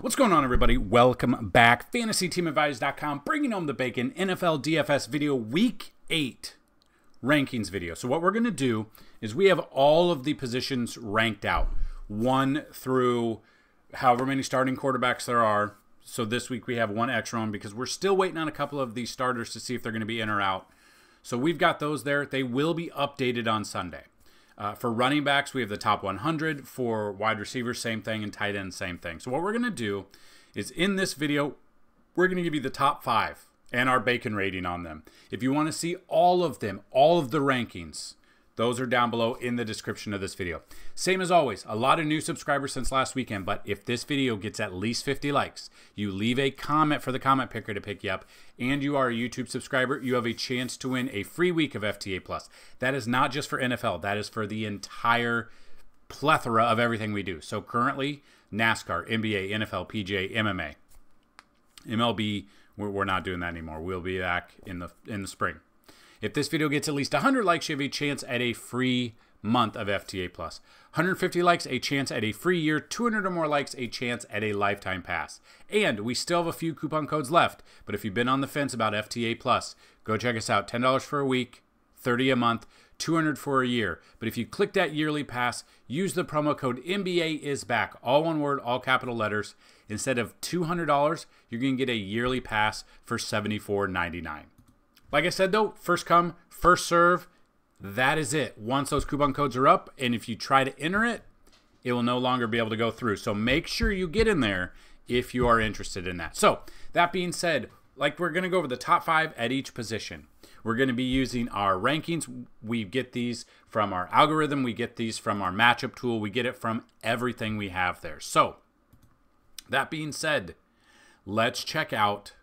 What's going on, everybody? Welcome back. FantasyTeamAdvisors.com, bringing home the bacon. NFL DFS video, Week 8 rankings video. So what we're going to do is we have all of the positions ranked out, 1 through however many starting quarterbacks there are. So this week we have 1 extra one because we're still waiting on a couple of these starters to see if they're going to be in or out. So we've got those there. They will be updated on Sunday. For running backs, we have the top 100. For wide receivers, same thing. And tight ends, same thing. So what we're going to do is in this video, we're going to give you the top 5 and our bacon rating on them. If you want to see all of them, all of the rankings, those are down below in the description of this video. Same as always, a lot of new subscribers since last weekend, but if this video gets at least 50 likes, you leave a comment for the comment picker to pick you up, and you are a YouTube subscriber, you have a chance to win a free week of FTA+. That is not just for NFL, that is for the entire plethora of everything we do. So currently, NASCAR, NBA, NFL, PGA, MMA, MLB, we're not doing that anymore. We'll be back in the spring. If this video gets at least 100 likes, you have a chance at a free month of FTA+. 150 likes, a chance at a free year. 200 or more likes, a chance at a lifetime pass. And we still have a few coupon codes left. But if you've been on the fence about FTA+, go check us out. $10 for a week, $30 a month, $200 for a year. But if you click that yearly pass, use the promo code NBAISBACK, all one word, all capital letters. Instead of $200, you're going to get a yearly pass for $74.99. Like I said, though, first come, first serve. That is it. Once those coupon codes are up, and if you try to enter it, it will no longer be able to go through. So make sure you get in there if you are interested in that. So that being said, like we're going to go over the top 5 at each position. We're going to be using our rankings. We get these from our algorithm. We get these from our matchup tool. We get it from everything we have there. So that being said, let's check out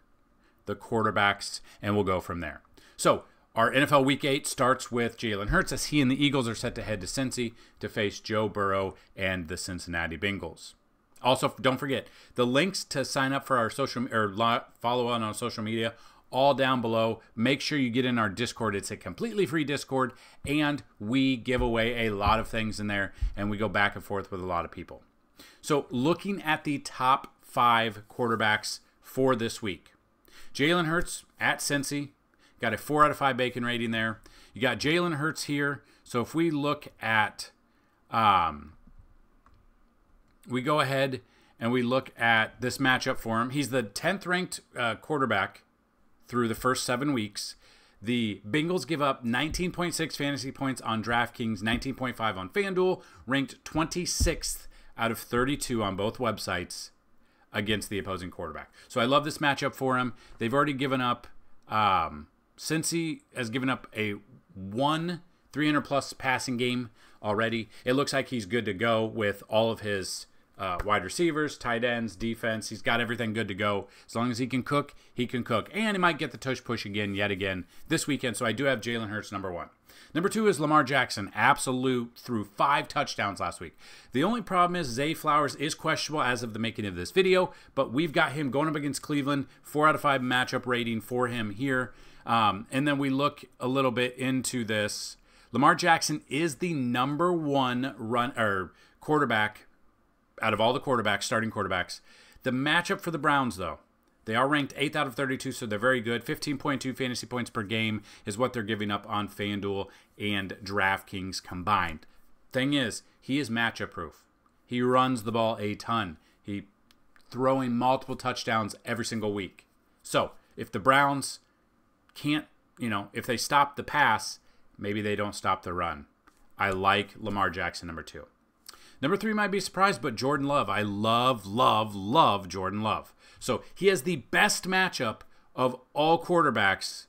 the quarterbacks, and we'll go from there. So our NFL Week 8 starts with Jalen Hurts as he and the Eagles are set to head to Cincy to face Joe Burrow and the Cincinnati Bengals. Also, don't forget, the links to sign up for our follow on social media, all down below. Make sure you get in our Discord. It's a completely free Discord, and we give away a lot of things in there, and we go back and forth with a lot of people. So looking at the top 5 quarterbacks for this week. Jalen Hurts at Cincy, got a 4 out of 5 bacon rating there. You got Jalen Hurts here. So if we look at, we go ahead and we look at this matchup for him. He's the 10th ranked quarterback through the first 7 weeks. The Bengals give up 19.6 fantasy points on DraftKings, 19.5 on FanDuel, ranked 26th out of 32 on both websites against the opposing quarterback. So I love this matchup for him. They've already given up, Cincy has given up a 300-plus passing game already. It looks like he's good to go with all of his wide receivers, tight ends, defense. He's got everything good to go. As long as he can cook, he can cook. And he might get the tush push yet again this weekend. So I do have Jalen Hurts number 1. Number 2 is Lamar Jackson, absolute, threw 5 touchdowns last week. The only problem is Zay Flowers is questionable as of the making of this video, but we've got him going up against Cleveland, 4 out of 5 matchup rating for him here. And then we look a little bit into this. Lamar Jackson is the number 1 quarterback out of all the quarterbacks, starting quarterbacks. The matchup for the Browns, though, they are ranked 8th out of 32, so they're very good. 15.2 fantasy points per game is what they're giving up on FanDuel and DraftKings combined. Thing is, he is matchup proof. He runs the ball a ton. He's throwing multiple touchdowns every single week. So if the Browns can't, if they stop the pass, maybe they don't stop the run. I like Lamar Jackson number 2. Number 3 might be a surprise, but Jordan Love. I love Jordan Love. So he has the best matchup of all quarterbacks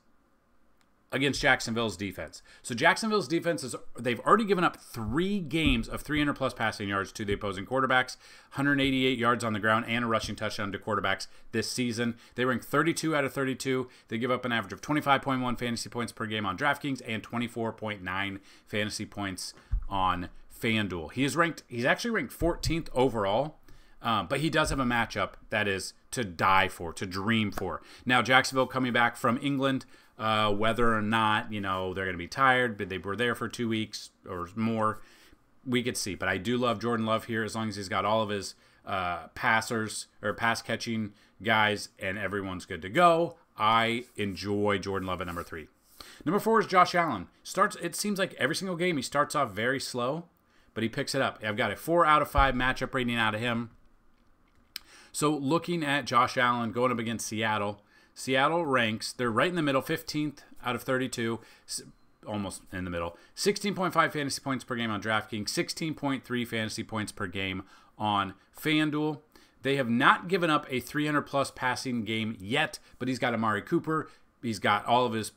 against Jacksonville's defense. So Jacksonville's defense they've already given up 3 games of 300-plus passing yards to the opposing quarterbacks, 188 yards on the ground, and a rushing touchdown to quarterbacks this season. They rank 32 out of 32. They give up an average of 25.1 fantasy points per game on DraftKings and 24.9 fantasy points on FanDuel. He's actually ranked 14th overall, but he does have a matchup that is to die for, to dream for. Now, Jacksonville coming back from England, whether or not, they're going to be tired, but they were there for 2 weeks or more, we could see. But I do love Jordan Love here as long as he's got all of his passers or pass catching guys, and everyone's good to go. I enjoy Jordan Love at number 3. Number 4 is Josh Allen. It seems like every single game he starts off very slow, but he picks it up. I've got a 4 out of 5 matchup rating out of him. So looking at Josh Allen going up against Seattle, Seattle ranks, they're right in the middle, 15th out of 32, almost in the middle. 16.5 fantasy points per game on DraftKings, 16.3 fantasy points per game on FanDuel. They have not given up a 300-plus passing game yet, but he's got Amari Cooper. He's got all of his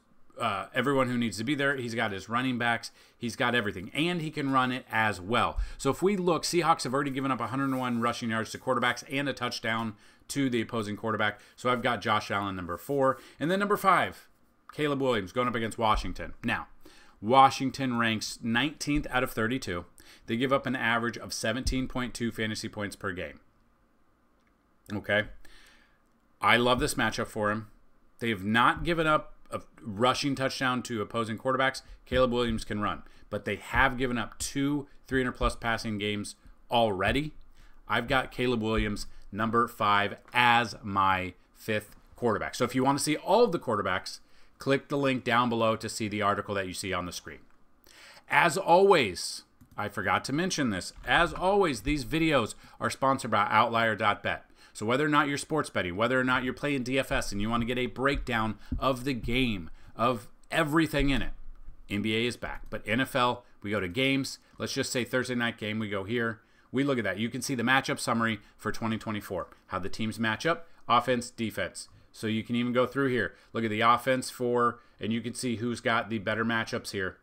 everyone who needs to be there. He's got his running backs. He's got everything, and he can run it as well. So if we look, Seahawks have already given up 101 rushing yards to quarterbacks and a touchdown to the opposing quarterback. So I've got Josh Allen number 4. And then number 5, Caleb Williams going up against Washington. Now, Washington ranks 19th out of 32. They give up an average of 17.2 fantasy points per game. Okay. I love this matchup for him. They have not given up a rushing touchdown to opposing quarterbacks. Caleb Williams can run, but they have given up 2 300-plus passing games already. I've got Caleb Williams, number 5, as my 5th quarterback. So if you want to see all of the quarterbacks, click the link down below to see the article that you see on the screen. As always, I forgot to mention this. As always, these videos are sponsored by Outlier.bet. So whether or not you're sports betting, whether or not you're playing DFS and you want to get a breakdown of the game, of everything in it, NBA is back. But NFL, we go to games. Let's just say Thursday night game, we go here. We look at that. You can see the matchup summary for 2024, how the teams match up, offense, defense. So you can even go through here. Look at the offense and you can see who's got the better matchups here,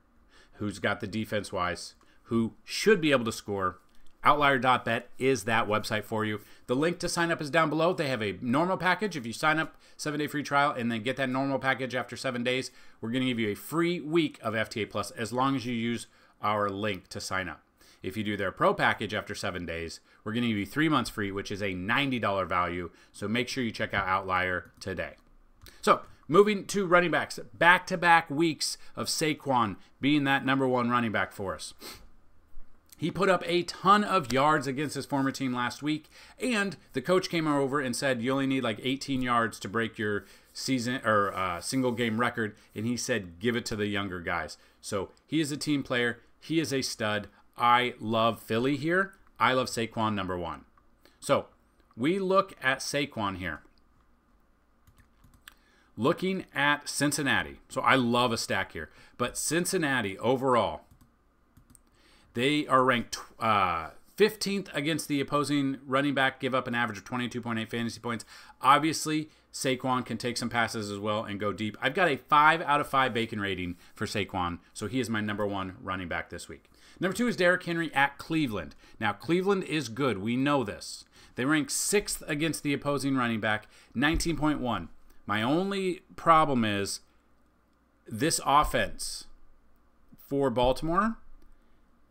who's got the defense-wise, who should be able to score. Outlier.bet is that website for you. The link to sign up is down below. They have a normal package. If you sign up, 7-day free trial, and then get that normal package after 7 days, we're going to give you a free week of FTA Plus as long as you use our link to sign up. If you do their pro package after 7 days, we're going to give you 3 months free, which is a $90 value. So make sure you check out Outlier today. So moving to running backs, back-to-back weeks of Saquon being that number 1 running back for us. He put up a ton of yards against his former team last week, and the coach came over and said you only need like 18 yards to break your season or single game record, and he said give it to the younger guys. So he is a team player. He is a stud. I love Philly here. I love Saquon number 1. So we look at Saquon here. Looking at Cincinnati. So I love a stack here, but Cincinnati overall, they are ranked 15th against the opposing running back, give up an average of 22.8 fantasy points. Obviously, Saquon can take some passes as well and go deep. I've got a 5 out of 5 bacon rating for Saquon, so he is my number 1 running back this week. Number 2 is Derrick Henry at Cleveland. Now, Cleveland is good. We know this. They rank 6th against the opposing running back, 19.1. My only problem is this offense for Baltimore,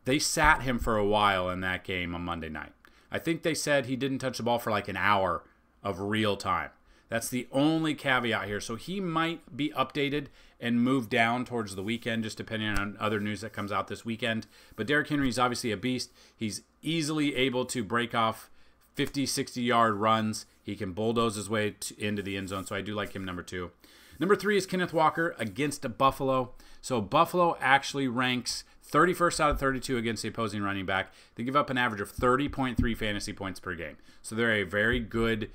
they sat him for a while in that game on Monday night. I think they said he didn't touch the ball for like an hour of real time. That's the only caveat here. So he might be updated and moved down towards the weekend, just depending on other news that comes out this weekend. But Derrick Henry is obviously a beast. He's easily able to break off 50, 60-yard runs. He can bulldoze his way into the end zone, so I do like him number 2. Number 3 is Kenneth Walker against Buffalo. So Buffalo actually ranks 31st out of 32 against the opposing running back. They give up an average of 30.3 fantasy points per game. So they're a very good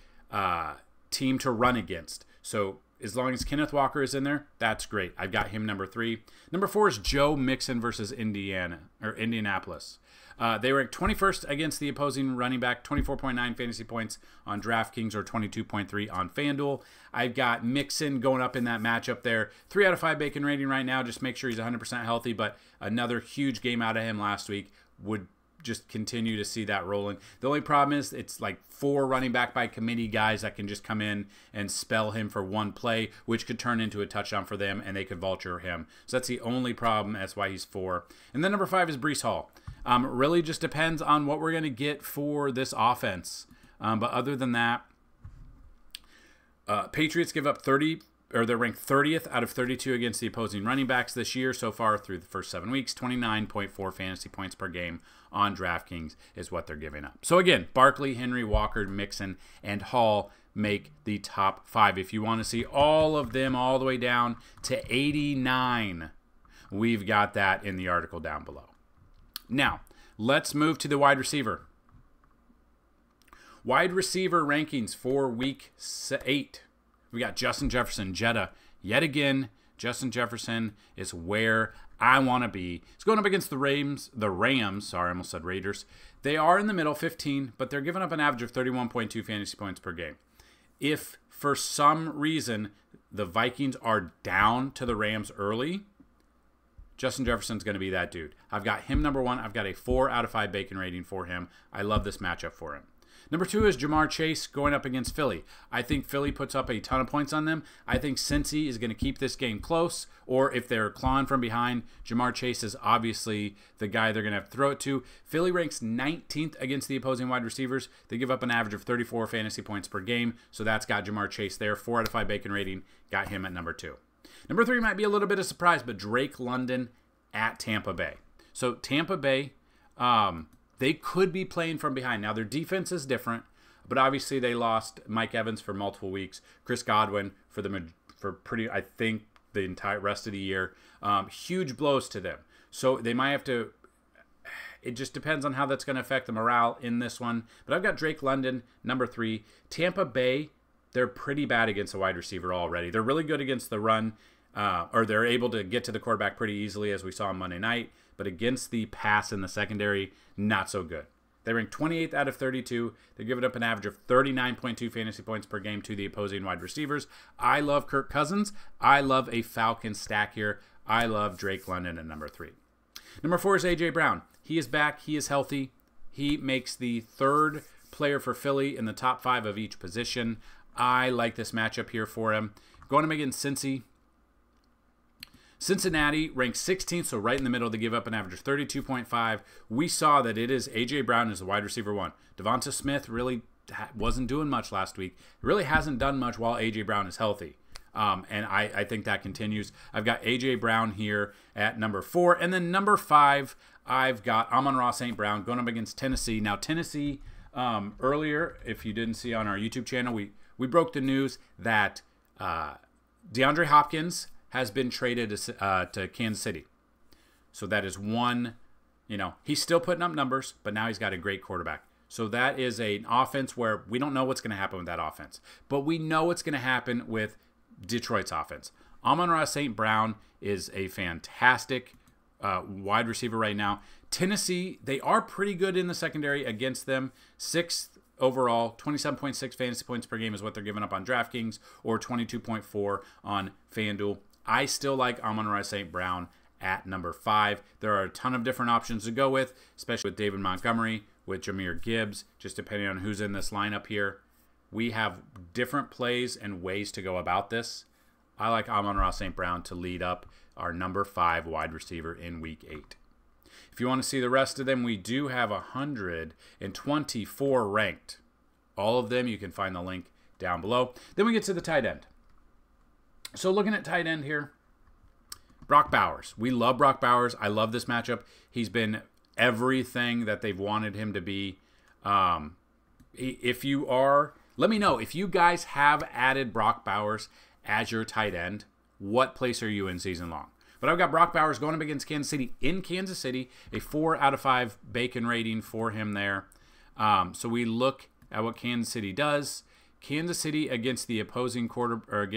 team to run against. So as long as Kenneth Walker is in there, that's great. I've got him number 3. Number 4 is Joe Mixon versus Indianapolis. They rank 21st against the opposing running back, 24.9 fantasy points on DraftKings or 22.3 on FanDuel. I've got Mixon going up in that matchup there. 3 out of 5 bacon rating right now. Just make sure he's 100% healthy, but another huge game out of him last week. Would just continue to see that rolling. The only problem is it's like 4 running back by committee guys that can just come in and spell him for one play, which could turn into a touchdown for them, and they could vulture him. So that's the only problem. That's why he's 4. And then number 5 is Breece Hall. Really just depends on what we're going to get for this offense. But other than that, Patriots give up 30 they're ranked 30th out of 32 against the opposing running backs this year so far through the first 7 weeks. 29.4 fantasy points per game on DraftKings is what they're giving up. So again, Barkley, Henry, Walker, Mixon, and Hall make the top 5. If you want to see all of them all the way down to 89, we've got that in the article down below. Now, let's move to the wide receiver. Wide receiver rankings for week 8. We got Justin Jefferson, Jetta. Yet again, Justin Jefferson is where I want to be. He's going up against the Rams. Sorry, I almost said Raiders. They are in the middle, 15, but they're giving up an average of 31.2 fantasy points per game. If for some reason the Vikings are down to the Rams early, Justin Jefferson's going to be that dude. I've got him number 1. I've got a 4 out of 5 bacon rating for him. I love this matchup for him. Number 2 is Jamar Chase going up against Philly. I think Philly puts up a ton of points on them. I think Cincy is going to keep this game close, or if they're clawing from behind, Jamar Chase is obviously the guy they're going to have to throw it to. Philly ranks 19th against the opposing wide receivers. They give up an average of 34 fantasy points per game, so that's got Jamar Chase there. 4 out of 5 bacon rating, got him at number 2. Number 3 might be a little bit of surprise, but Drake London at Tampa Bay. So Tampa Bay, they could be playing from behind. Now, their defense is different, but obviously they lost Mike Evans for multiple weeks, Chris Godwin for pretty, I think, the entire rest of the year. Huge blows to them. So they might have to, it just depends on how that's going to affect the morale in this one. But I've got Drake London, number 3. Tampa Bay, they're pretty bad against the wide receiver already. They're really good against the run, or they're able to get to the quarterback pretty easily, as we saw on Monday night. But against the pass in the secondary, not so good. They rank 28th out of 32. They give it up an average of 39.2 fantasy points per game to the opposing wide receivers. I love Kirk Cousins. I love a Falcon stack here. I love Drake London at number 3. Number 4 is A.J. Brown. He is back. He is healthy. He makes the 3rd player for Philly in the top 5 of each position. I like this matchup here for him. Going up against Cincy. Cincinnati ranks 16th, so right in the middle. They give up an average of 32.5. We saw that it is A.J. Brown as the wide receiver 1. Devonta Smith really wasn't doing much last week. Really hasn't done much while A.J. Brown is healthy. And I think that continues. I've got A.J. Brown here at number 4. And then number 5, I've got Amon-Ra St. Brown going up against Tennessee. Now, Tennessee, earlier, if you didn't see on our YouTube channel, we broke the news that DeAndre Hopkins has been traded to Kansas City. So that is one, he's still putting up numbers, but now he's got a great quarterback. So that is an offense where we don't know what's going to happen with that offense. But we know what's going to happen with Detroit's offense. Amon-Ra St. Brown is a fantastic wide receiver right now. Tennessee, they are pretty good in the secondary against them. 6th overall, 27.6 fantasy points per game is what they're giving up on DraftKings, or 22.4 on FanDuel. I still like Amon-Ra St. Brown at number 5. There are a ton of different options to go with, especially with David Montgomery, with Jahmyr Gibbs, just depending on who's in this lineup here. We have different plays and ways to go about this. I like Amon-Ra St. Brown to lead up our number 5 wide receiver in Week 8. If you want to see the rest of them, we do have 124 ranked. All of them, you can find the link down below. Then we get to the tight end. So looking at tight end here, Brock Bowers. We love Brock Bowers. I love this matchup. He's been everything that they've wanted him to be. If you are, let me know. If you guys have added Brock Bowers as your tight end, what place are you in season long? But I've got Brock Bowers going up against Kansas City in Kansas City, a 4 out of 5 bacon rating for him there. So we look at what Kansas City does. Kansas City against the opposing tight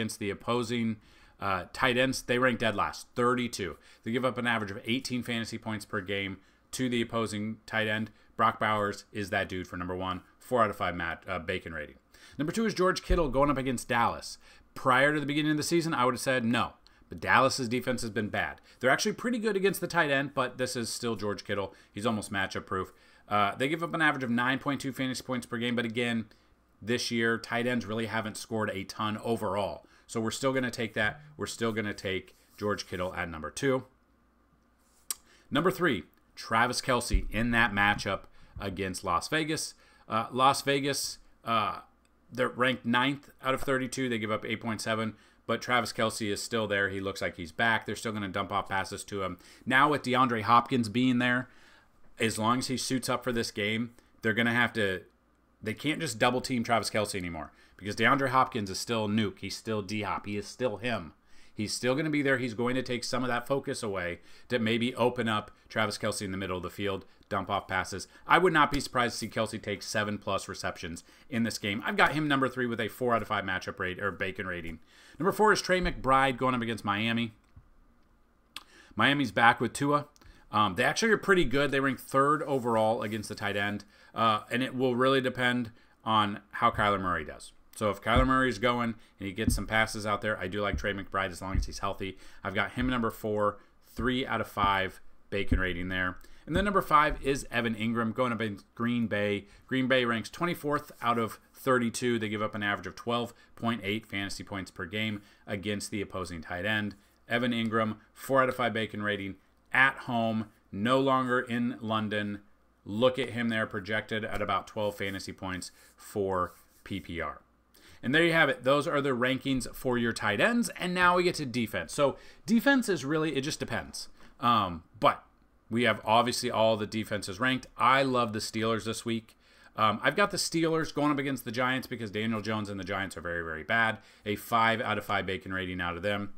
ends, they rank dead last, 32. They give up an average of 18 fantasy points per game to the opposing tight end. Brock Bowers is that dude for number 1, 4 out of 5 bacon rating. Number 2 is George Kittle going up against Dallas. Prior to the beginning of the season, I would have said no. But Dallas's defense has been bad. They're actually pretty good against the tight end, but this is still George Kittle. He's almost matchup proof. They give up an average of 9.2 fantasy points per game, but again, this year, tight ends really haven't scored a ton overall. So we're still going to take that. We're still going to take George Kittle at number 2. Number 3, Travis Kelce in that matchup against Las Vegas. Las Vegas, they're ranked 9th out of 32. They give up 8.7. but Travis Kelce is still there. He looks like he's back. They're still going to dump off passes to him. Now with DeAndre Hopkins being there, as long as he suits up for this game, they're going to have to – they can't just double-team Travis Kelce anymore because DeAndre Hopkins is still Nuke. He's still D-Hop. He is still him. He's still going to be there. He's going to take some of that focus away to maybe open up Travis Kelce in the middle of the field, dump off passes. I would not be surprised to see Kelce take 7+ receptions in this game. I've got him number 3 with a 4 out of 5 matchup rate or bacon rating. Number 4 is Trey McBride going up against Miami. Miami's back with Tua. They actually are pretty good. They rank 3rd overall against the tight end, and it will really depend on how Kyler Murray does. So if Kyler Murray's going and he gets some passes out there, I do like Trey McBride as long as he's healthy. I've got him number 4, 3 out of 5 bacon rating there. And then number 5 is Evan Ingram going up against Green Bay. Green Bay ranks 24th out of 32. They give up an average of 12.8 fantasy points per game against the opposing tight end. Evan Ingram, 4 out of 5 bacon rating at home, no longer in London. Look at him there, projected at about 12 fantasy points for PPR. And there you have it. Those are the rankings for your tight ends. And now we get to defense. So defense is really, it just depends. But we have obviously all the defenses ranked. I love the Steelers this week. I've got the Steelers going up against the Giants because Daniel Jones and the Giants are very, very bad. A 5 out of 5 bacon rating out of them.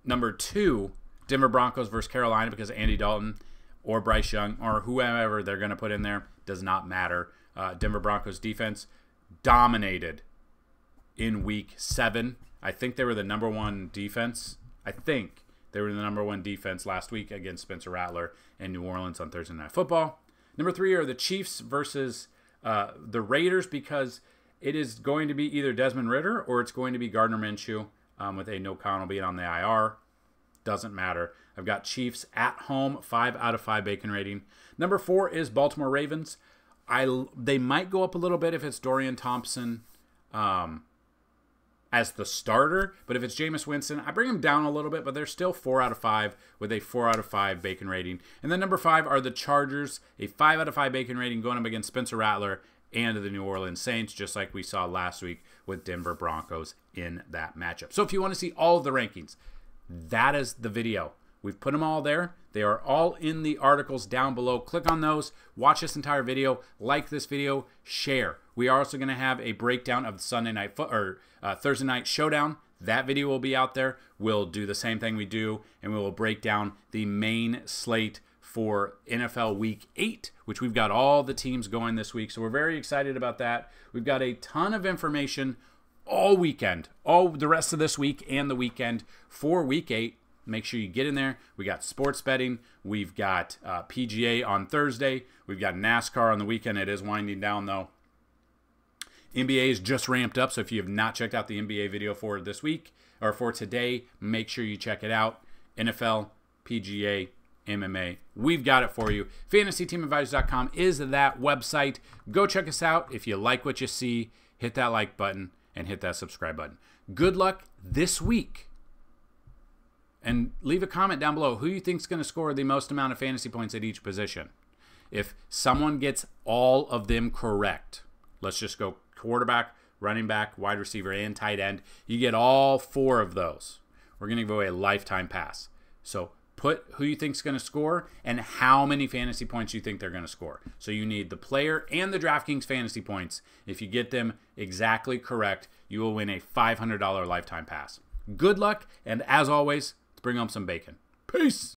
Number 2, Denver Broncos versus Carolina because Andy Dalton or Bryce Young or whoever they're going to put in there does not matter. Denver Broncos defense dominated in week 7. I think they were the number 1 defense. I think they were the number 1 defense last week against Spencer Rattler in New Orleans on Thursday Night Football. Number 3 are the Chiefs versus the Raiders because it is going to be either Desmond Ridder or it's going to be Gardner Minshew with Aiden O'Connell being on the IR. Doesn't matter. I've got Chiefs at home, 5 out of 5 bacon rating. Number 4 is Baltimore Ravens. They might go up a little bit if it's Dorian Thompson as the starter, but if it's Jameis Winston, I bring them down a little bit, but they're still 4 out of 5 with a 4 out of 5 bacon rating. And then number 5 are the Chargers, a 5 out of 5 bacon rating going up against Spencer Rattler and the New Orleans Saints, just like we saw last week with Denver Broncos in that matchup. So if you want to see all of the rankings, that is the video. We've put them all there. They are all in the articles down below. Click on those. Watch this entire video. Like this video. Share. We are also going to have a breakdown of the Thursday night showdown. That video will be out there. We'll do the same thing we do, and we will break down the main slate for NFL Week 8, which we've got all the teams going this week. So we're very excited about that. We've got a ton of information all weekend, all the rest of this week and the weekend for Week 8. Make sure you get in there. We got sports betting. We've got PGA on Thursday. We've got NASCAR on the weekend. It is winding down, though. NBA is just ramped up, so if you have not checked out the NBA video for this week or for today, make sure you check it out. NFL, PGA, MMA. We've got it for you. FantasyTeamAdvisors.com is that website. Go check us out. If you like what you see, hit that like button and hit that subscribe button. Good luck this week. And leave a comment down below who you think is going to score the most amount of fantasy points at each position. If someone gets all of them correct, let's just go quarterback, running back, wide receiver, and tight end. You get all 4 of those. We're going to give away a lifetime pass. So put who you think is going to score and how many fantasy points you think they're going to score. So you need the player and the DraftKings fantasy points. If you get them exactly correct, you will win a $500 lifetime pass. Good luck, and as always, bring home some bacon. Peace.